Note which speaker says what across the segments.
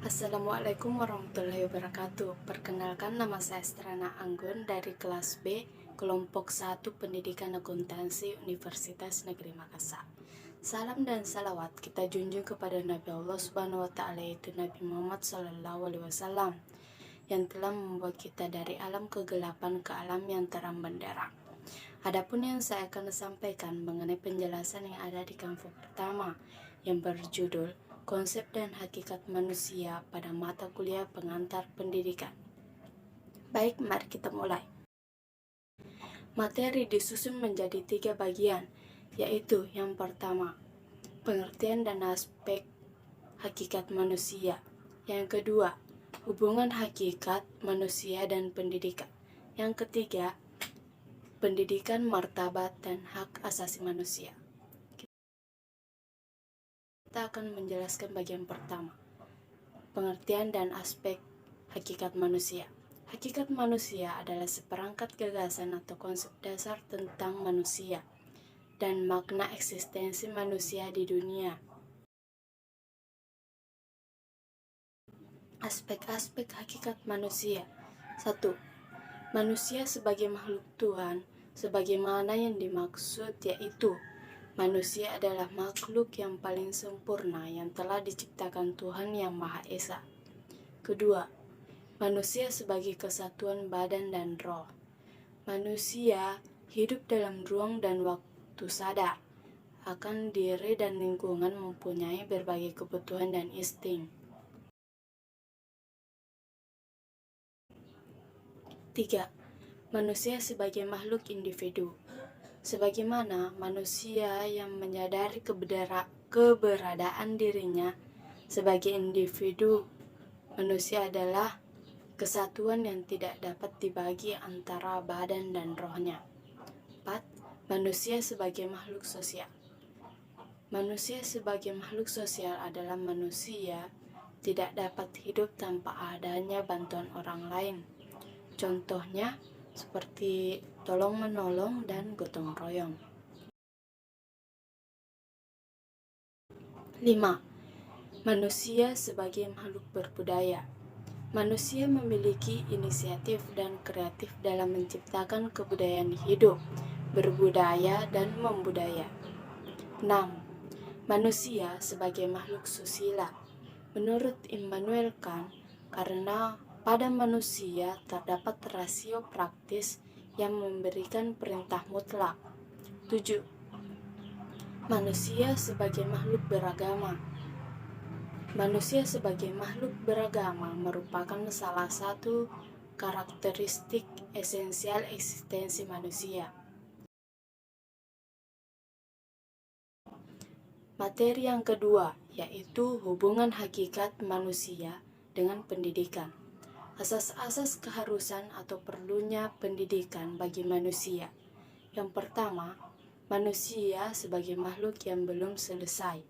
Speaker 1: Assalamualaikum warahmatullahi wabarakatuh. Perkenalkan, nama saya Strana Anggun dari kelas B, kelompok 1 Pendidikan Akuntansi Universitas Negeri Makassar. Salam dan salawat kita junjung kepada Nabi Allah Subhanahu wa taala, yaitu Nabi Muhammad SAW, yang telah membuat kita dari alam kegelapan ke alam yang terang benderang. Adapun yang saya akan sampaikan mengenai penjelasan yang ada di kelompok pertama yang berjudul Konsep dan Hakikat Manusia pada mata kuliah pengantar pendidikan. Baik, mari kita mulai. Materi disusun menjadi 3 bagian, yaitu yang pertama, pengertian dan aspek hakikat manusia. Yang kedua, hubungan hakikat manusia dan pendidikan. Yang ketiga, pendidikan, martabat, dan hak asasi manusia. Kita akan menjelaskan bagian pertama, pengertian dan aspek hakikat manusia. Hakikat manusia adalah seperangkat gagasan atau konsep dasar tentang manusia dan makna eksistensi manusia di dunia. Aspek-aspek hakikat manusia. 1. Manusia sebagai makhluk Tuhan, sebagaimana yang dimaksud, yaitu manusia adalah makhluk yang paling sempurna yang telah diciptakan Tuhan Yang Maha Esa. Kedua, manusia sebagai kesatuan badan dan roh. Manusia hidup dalam ruang dan waktu, sadar akan diri dan lingkungan, mempunyai berbagai kebutuhan dan insting. 3. Manusia sebagai makhluk individu. Sebagaimana manusia yang menyadari keberadaan dirinya sebagai individu, manusia adalah kesatuan yang tidak dapat dibagi antara badan dan rohnya. 4. Manusia sebagai makhluk sosial. Manusia sebagai makhluk sosial adalah manusia tidak dapat hidup tanpa adanya bantuan orang lain. Contohnya seperti tolong-menolong dan gotong royong. 5. Manusia sebagai makhluk berbudaya. Manusia memiliki inisiatif dan kreatif dalam menciptakan kebudayaan hidup, berbudaya, dan membudaya. 6. Manusia sebagai makhluk susila. Menurut Immanuel Kant, karena pada manusia terdapat rasio praktis yang memberikan perintah mutlak. 7. Manusia sebagai makhluk beragama. Manusia sebagai makhluk beragama merupakan salah satu karakteristik esensial eksistensi manusia. Materi yang kedua, yaitu hubungan hakikat manusia dengan pendidikan. Asas-asas keharusan atau perlunya pendidikan bagi manusia. Yang pertama, manusia sebagai makhluk yang belum selesai.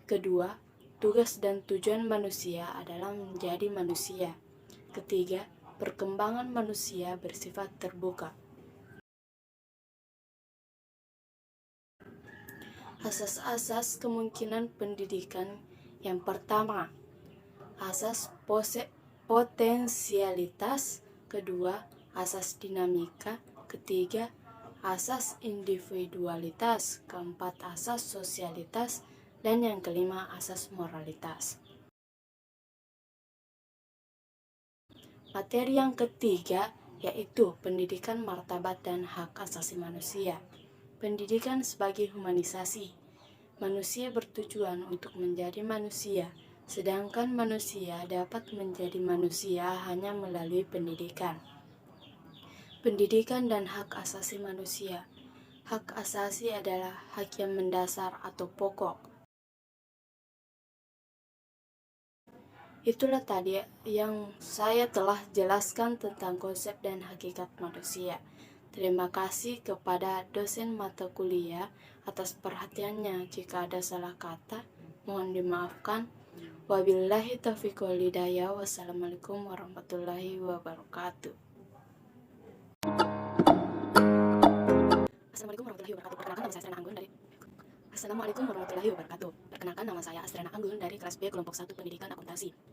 Speaker 1: Kedua, tugas dan tujuan manusia adalah menjadi manusia. Ketiga, perkembangan manusia bersifat terbuka. Asas-asas kemungkinan pendidikan. Yang pertama, asas potensialitas. Kedua, asas dinamika. Ketiga, asas individualitas. Keempat, asas sosialitas. Dan yang kelima, asas moralitas. Materi yang ketiga, yaitu pendidikan, martabat, dan hak asasi manusia. Pendidikan sebagai humanisasi. Manusia bertujuan untuk menjadi manusia, sedangkan manusia dapat menjadi manusia hanya melalui pendidikan. Pendidikan dan hak asasi manusia. Hak asasi adalah hak yang mendasar atau pokok. Itulah tadi yang saya telah jelaskan tentang konsep dan hakikat manusia. Terima kasih kepada dosen mata kuliah atas perhatiannya. Jika ada salah kata, mohon dimaafkan. Wabillahi taufiq wal hidayah. Wassalamualaikum warahmatullahi wabarakatuh. Assalamualaikum warahmatullahi wabarakatuh. Perkenalkan, nama saya Strana Anggun dari kelas B kelompok 1 Pendidikan Akuntansi